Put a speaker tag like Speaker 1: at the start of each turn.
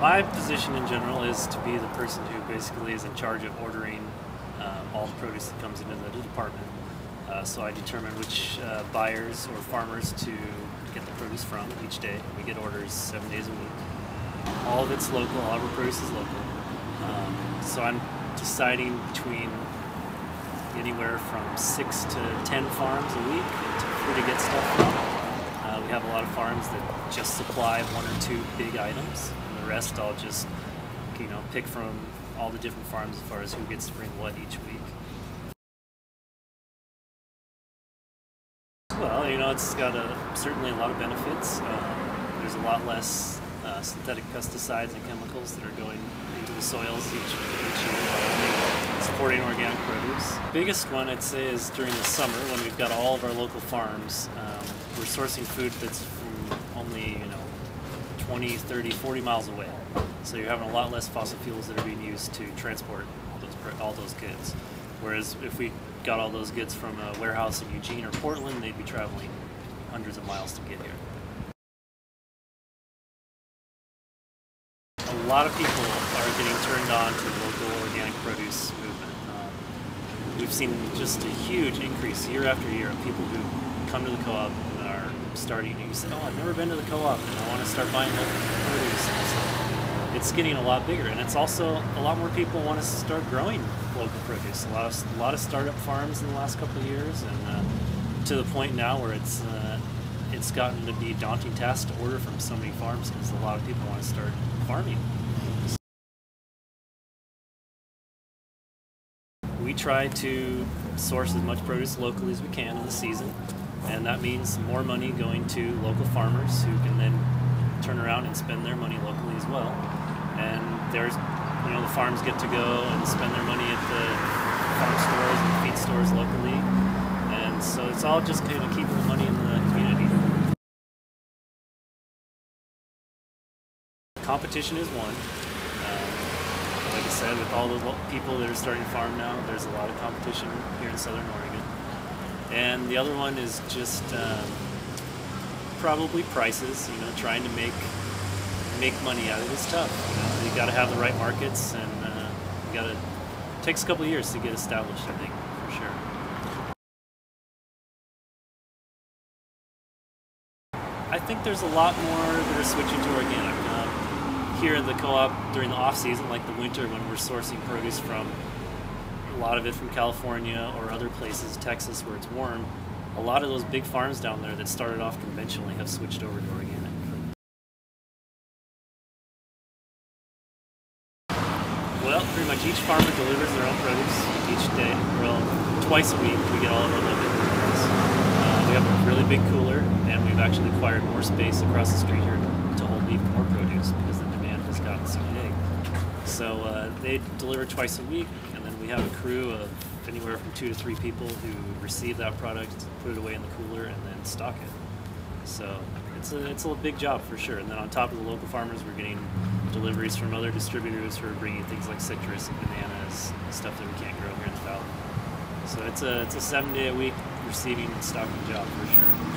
Speaker 1: My position in general is to be the person who basically is in charge of ordering all the produce that comes into the department. So I determine which buyers or farmers to get the produce from each day. We get orders 7 days a week. All of it's local, all of our produce is local. So I'm deciding between anywhere from 6 to 10 farms a week to get stuff from. We have a lot of farms that just supply 1 or 2 big items, and the rest I'll just pick from all the different farms as far as who gets to bring what each week. Well, it's got certainly a lot of benefits. There's a lot less synthetic pesticides and chemicals that are going into the soils each year, supporting organic produce. Biggest one I'd say is during the summer when we've got all of our local farms. We're sourcing food that's from only 20, 30, 40 miles away. So you're having a lot less fossil fuels that are being used to transport all those goods. Whereas if we got all those goods from a warehouse in Eugene or Portland, they'd be traveling hundreds of miles to get here. A lot of people are getting turned on to the local organic produce movement. We've seen just a huge increase year after year of people who come to the co-op and are starting. You said, "Oh, I've never been to the co-op and I want to start buying local produce." And so it's getting a lot bigger, and it's also a lot more people want to start growing local produce. A lot of startup farms in the last couple of years, and to the point now where it's gotten to be a daunting task to order from so many farms because a lot of people want to start farming. We try to source as much produce locally as we can in the season, and that means more money going to local farmers who can then turn around and spend their money locally as well. And there's, the farms get to go and spend their money at the farm stores and feed stores locally, and so it's all just kind of keeping the money in the community. Competition is one. Like I said, with all the people that are starting to farm now, there's a lot of competition here in Southern Oregon. And the other one is just probably prices. Trying to make money out of it is tough. You got to have the right markets, and it takes a couple of years to get established, I think, for sure. I think there's a lot more that are switching to organic. Here in the co-op during the off-season, like the winter when we're sourcing produce from, a lot of it from California or other places, Texas, where it's warm, a lot of those big farms down there that started off conventionally have switched over to organic. Well, pretty much each farmer delivers their own produce each day. Twice a week we get all of our local produce. We have a really big cooler, and we've actually acquired more space across the street here to hold even more produce because the demand has gotten so big. So they deliver twice a week, and then we have a crew of anywhere from 2 to 3 people who receive that product, put it away in the cooler, and then stock it. So it's a big job for sure. And then on top of the local farmers, we're getting deliveries from other distributors who are bringing things like citrus and bananas, stuff that we can't grow here in the valley. So it's a 7-day-a-week receiving and stocking job for sure.